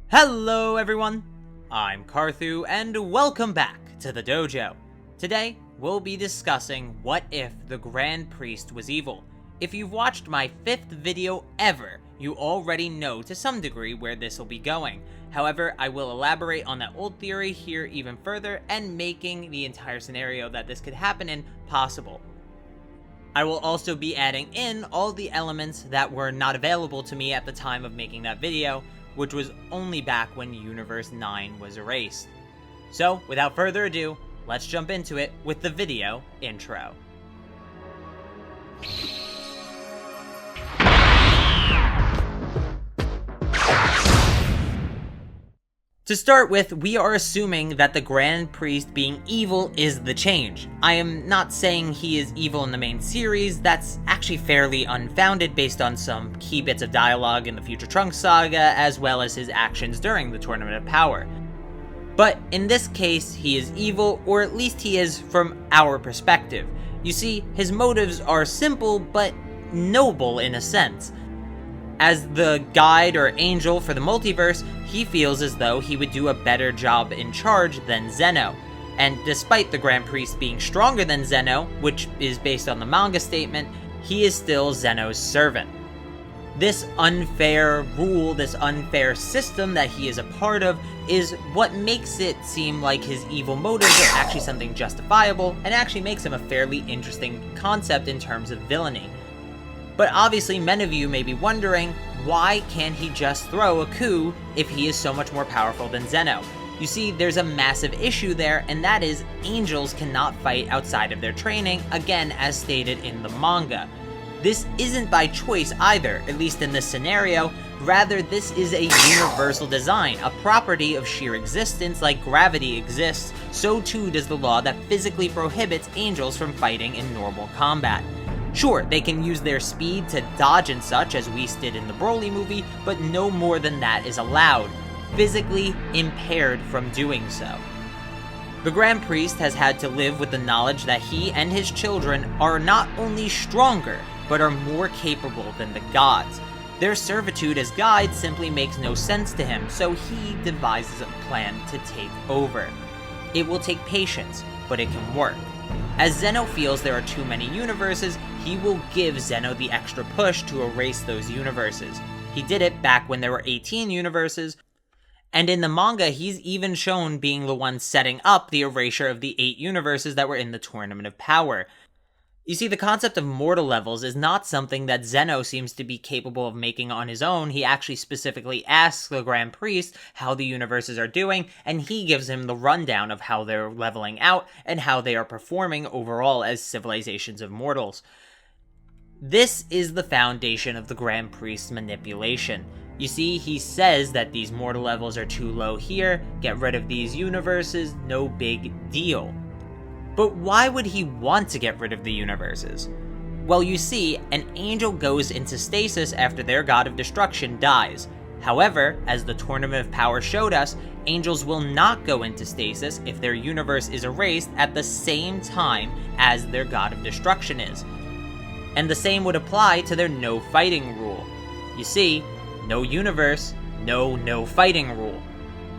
Hello everyone, I'm Carthu and welcome back to the Dojo. Today, we'll be discussing what if the Grand Priest was evil. If you've watched my 5th video ever, you already know to some degree where this will be going. However, I will elaborate on that old theory here even further and making the entire scenario that this could happen in possible. I will also be adding in all the elements that were not available to me at the time of making that video, which was only back when Universe 9 was erased. So, without further ado, let's jump into it with the video intro. To start with, we are assuming that the Grand Priest being evil is the change. I am not saying he is evil in the main series, that's actually fairly unfounded based on some key bits of dialogue in the Future Trunks saga, as well as his actions during the Tournament of Power. But in this case, he is evil, or at least he is from our perspective. You see, his motives are simple, but noble in a sense. As the guide or angel for the multiverse, he feels as though he would do a better job in charge than Zeno. And despite the Grand Priest being stronger than Zeno, which is based on the manga statement, he is still Zeno's servant. This unfair rule, this unfair system that he is a part of, is what makes it seem like his evil motives are actually something justifiable, and actually makes him a fairly interesting concept in terms of villainy. But obviously, many of you may be wondering, why can't he just throw a coup if he is so much more powerful than Zeno? You see, there's a massive issue there, and that is, angels cannot fight outside of their training, again as stated in the manga. This isn't by choice either, at least in this scenario. Rather, this is a universal design, a property of sheer existence. Like gravity exists, so too does the law that physically prohibits angels from fighting in normal combat. Sure, they can use their speed to dodge and such, as Whis did in the Broly movie, but no more than that is allowed, physically impaired from doing so. The Grand Priest has had to live with the knowledge that he and his children are not only stronger, but are more capable than the gods. Their servitude as guides simply makes no sense to him, so he devises a plan to take over. It will take patience, but it can work. As Zeno feels there are too many universes, he will give Zeno the extra push to erase those universes. He did it back when there were 18 universes, and in the manga he's even shown being the one setting up the erasure of the 8 universes that were in the Tournament of Power. You see, the concept of mortal levels is not something that Zeno seems to be capable of making on his own. He actually specifically asks the Grand Priest how the universes are doing, and he gives him the rundown of how they're leveling out and how they are performing overall as civilizations of mortals. This is the foundation of the Grand Priest's manipulation. You see, he says that these mortal levels are too low here, get rid of these universes, no big deal. But why would he want to get rid of the universes? Well, you see, an angel goes into stasis after their god of destruction dies. However, as the Tournament of Power showed us, angels will not go into stasis if their universe is erased at the same time as their god of destruction is. And the same would apply to their no fighting rule. You see, no universe, no fighting rule.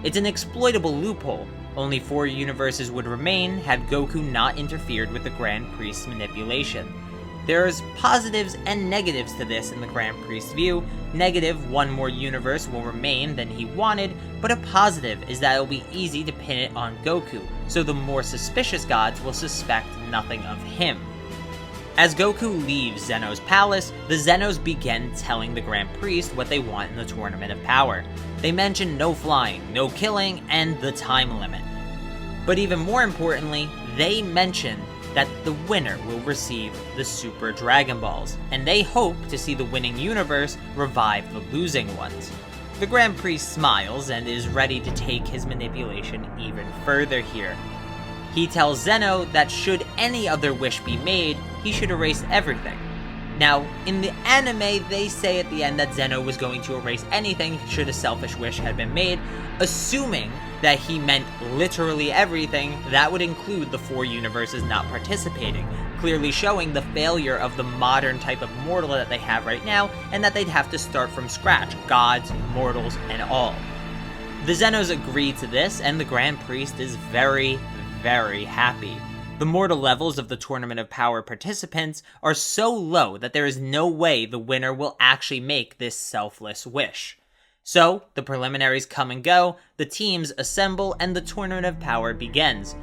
It's an exploitable loophole. Only 4 universes would remain had Goku not interfered with the Grand Priest's manipulation. There's positives and negatives to this in the Grand Priest's view. Negative, 1 more universe will remain than he wanted, but a positive is that it'll be easy to pin it on Goku, so the more suspicious gods will suspect nothing of him. As Goku leaves Zeno's palace, the Zenos begin telling the Grand Priest what they want in the Tournament of Power. They mention no flying, no killing, and the time limit. But even more importantly, they mention that the winner will receive the Super Dragon Balls, and they hope to see the winning universe revive the losing ones. The Grand Priest smiles and is ready to take his manipulation even further here. He tells Zeno that should any other wish be made, he should erase everything. Now, in the anime, they say at the end that Zeno was going to erase anything should a selfish wish had been made, assuming that he meant literally everything. That would include the 4 universes not participating, clearly showing the failure of the modern type of mortal that they have right now, and that they'd have to start from scratch, gods, mortals, and all. The Zenos agree to this, and the Grand Priest is very, very happy. The mortal levels of the Tournament of Power participants are so low that there is no way the winner will actually make this selfless wish. So, the preliminaries come and go, the teams assemble, and the Tournament of Power begins.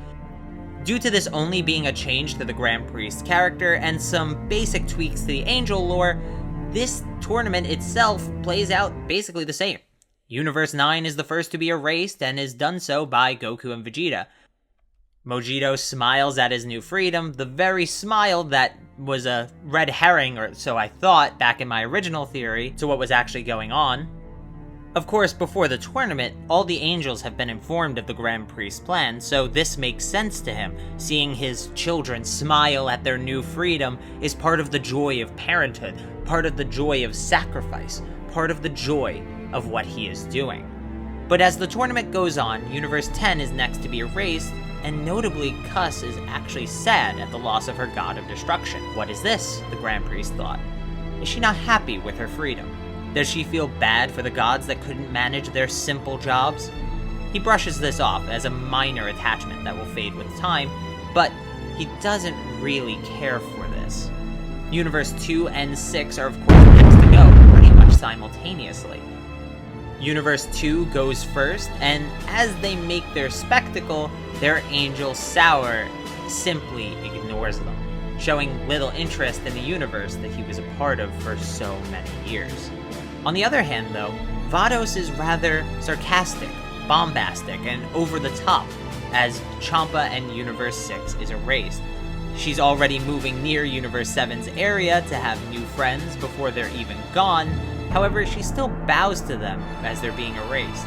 Due to this only being a change to the Grand Priest's character and some basic tweaks to the angel lore, this tournament itself plays out basically the same. Universe 9 is the first to be erased and is done so by Goku and Vegeta. Mojito smiles at his new freedom, the very smile that was a red herring, or so I thought back in my original theory, to what was actually going on. Of course, before the tournament, all the angels have been informed of the Grand Priest's plan, so this makes sense to him. Seeing his children smile at their new freedom is part of the joy of parenthood, part of the joy of sacrifice, part of the joy of what he is doing. But as the tournament goes on, Universe 10 is next to be erased, and notably, Cuss is actually sad at the loss of her god of destruction. What is this? The Grand Priest thought. Is she not happy with her freedom? Does she feel bad for the gods that couldn't manage their simple jobs? He brushes this off as a minor attachment that will fade with time, but he doesn't really care for this. Universe 2 and 6 are of course next to go, pretty much simultaneously. Universe 2 goes first, and as they make their spectacle, their angel Sour simply ignores them, showing little interest in the universe that he was a part of for so many years. On the other hand, though, Vados is rather sarcastic, bombastic, and over the top as Champa and Universe 6 is erased. She's already moving near Universe 7's area to have new friends before they're even gone. However, she still bows to them as they're being erased,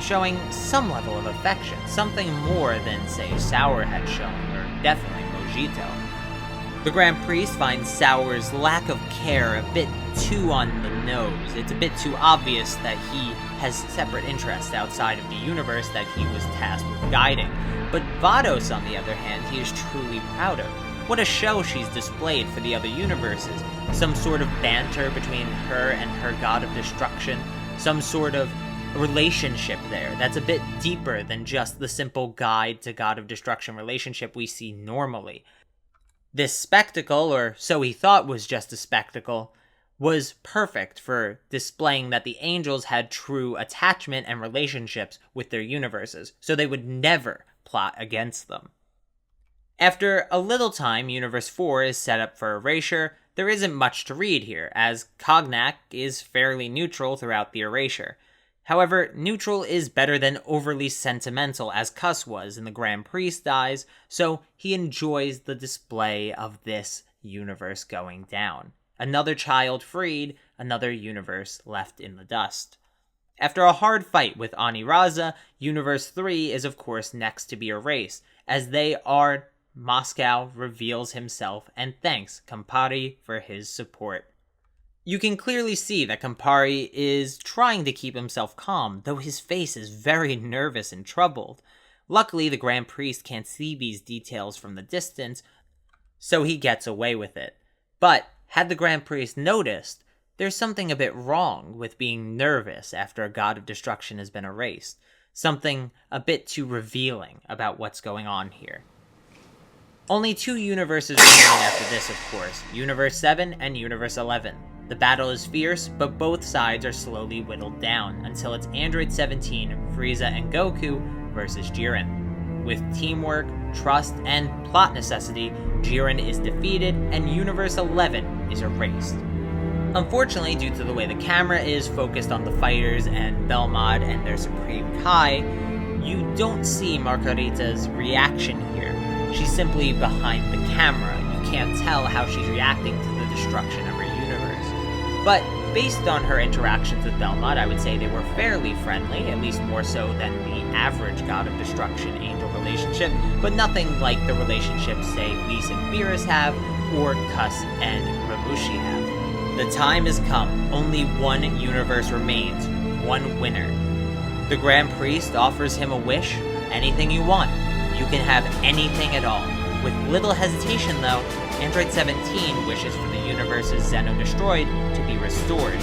showing some level of affection, something more than, say, Sour had shown, or definitely Mojito. The Grand Priest finds Sour's lack of care a bit too on the nose. It's a bit too obvious that he has separate interests outside of the universe that he was tasked with guiding. But Vados, on the other hand, he is truly proud of. What a show she's displayed for the other universes. Some sort of banter between her and her god of destruction. Some sort of relationship there that's a bit deeper than just the simple guide to god of destruction relationship we see normally. This spectacle, or so he thought was just a spectacle, was perfect for displaying that the angels had true attachment and relationships with their universes, so they would never plot against them. After a little time, Universe 4 is set up for erasure. There isn't much to read here, as Cognac is fairly neutral throughout the erasure. However, neutral is better than overly sentimental as Cuss was in the Grand Priest eyes, so he enjoys the display of this universe going down. Another child freed, another universe left in the dust. After a hard fight with Aniraza, Universe 3 is of course next to be erased, as Moscow reveals himself and thanks Campari for his support. You can clearly see that Campari is trying to keep himself calm, though his face is very nervous and troubled. Luckily, the Grand Priest can't see these details from the distance, so he gets away with it. But, had the Grand Priest noticed, there's something a bit wrong with being nervous after a god of destruction has been erased. Something a bit too revealing about what's going on here. Only 2 universes remain after this, of course, Universe 7 and Universe 11. The battle is fierce, but both sides are slowly whittled down until it's Android 17, Frieza, and Goku versus Jiren. With teamwork, trust, and plot necessity, Jiren is defeated and Universe 11 is erased. Unfortunately, due to the way the camera is focused on the fighters and Belmod and their Supreme Kai, you don't see Margarita's reaction here. She's simply behind the camera. You can't tell how she's reacting to the destruction of her universe. But based on her interactions with Belmont, I would say they were fairly friendly, at least more so than the average God of Destruction angel relationship, but nothing like the relationships, say, Whis and Beerus have, or Cuss and Ramushi have. The time has come. Only one universe remains, one winner. The Grand Priest offers him a wish, anything you want. You can have anything at all. With little hesitation, though, Android 17 wishes for the universes Zeno destroyed to be restored.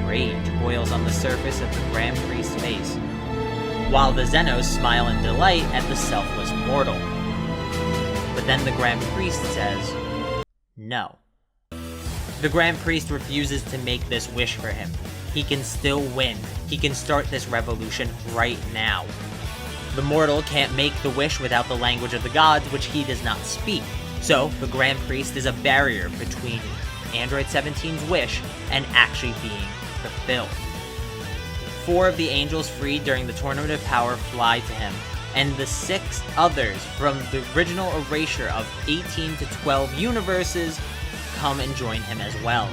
Rage boils on the surface of the Grand Priest's face. while the Zenos smile in delight at the selfless mortal. But then the Grand Priest says, no. The Grand Priest refuses to make this wish for him. He can still win. He can start this revolution right now. The mortal can't make the wish without the language of the gods, which he does not speak. So, the Grand Priest is a barrier between Android 17's wish and actually being fulfilled. 4 of the angels freed during the Tournament of Power fly to him, and the 6 others from the original erasure of 18 to 12 universes come and join him as well.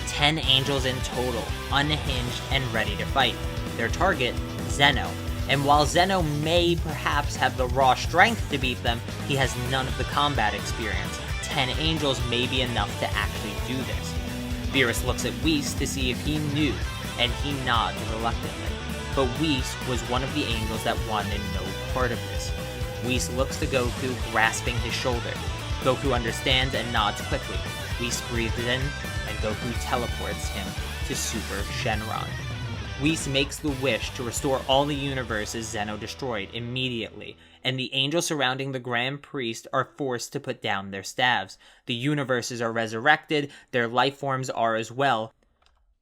10 angels in total, unhinged and ready to fight. Their target, Zeno. And while Zeno may perhaps have the raw strength to beat them, he has none of the combat experience. 10 angels may be enough to actually do this. Beerus looks at Whis to see if he knew, and he nods reluctantly. But Whis was one of the angels that wanted no part of this. Whis looks to Goku, grasping his shoulder. Goku understands and nods quickly. Whis breathes in, and Goku teleports him to Super Shenron. Whis makes the wish to restore all the universes Zeno destroyed immediately, and the angels surrounding the Grand Priest are forced to put down their staves. The universes are resurrected, their life forms are as well.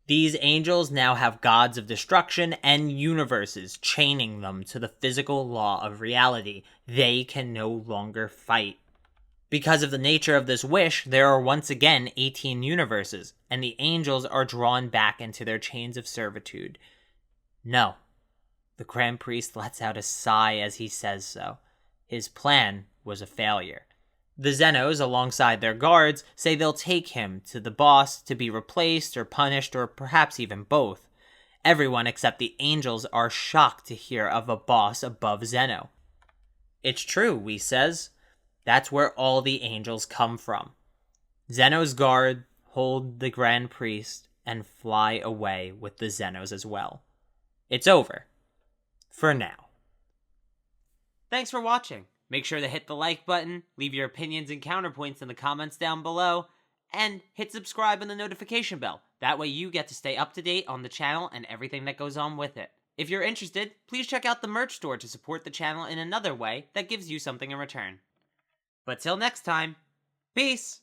These angels now have gods of destruction and universes, chaining them to the physical law of reality. They can no longer fight. Because of the nature of this wish, there are once again 18 universes, and the angels are drawn back into their chains of servitude. No. The Grand Priest lets out a sigh as he says so. His plan was a failure. The Zenos, alongside their guards, say they'll take him to the boss to be replaced or punished or perhaps even both. Everyone except the angels are shocked to hear of a boss above Zeno. It's true, Whis says. That's where all the angels come from. Zeno's guard hold the Grand Priest and fly away with the Zenos as well. It's over. For now. Thanks for watching. Make sure to hit the like button, leave your opinions and counterpoints in the comments down below, and hit subscribe and the notification bell. That way you get to stay up to date on the channel and everything that goes on with it. If you're interested, please check out the merch store to support the channel in another way that gives you something in return. But till next time, peace!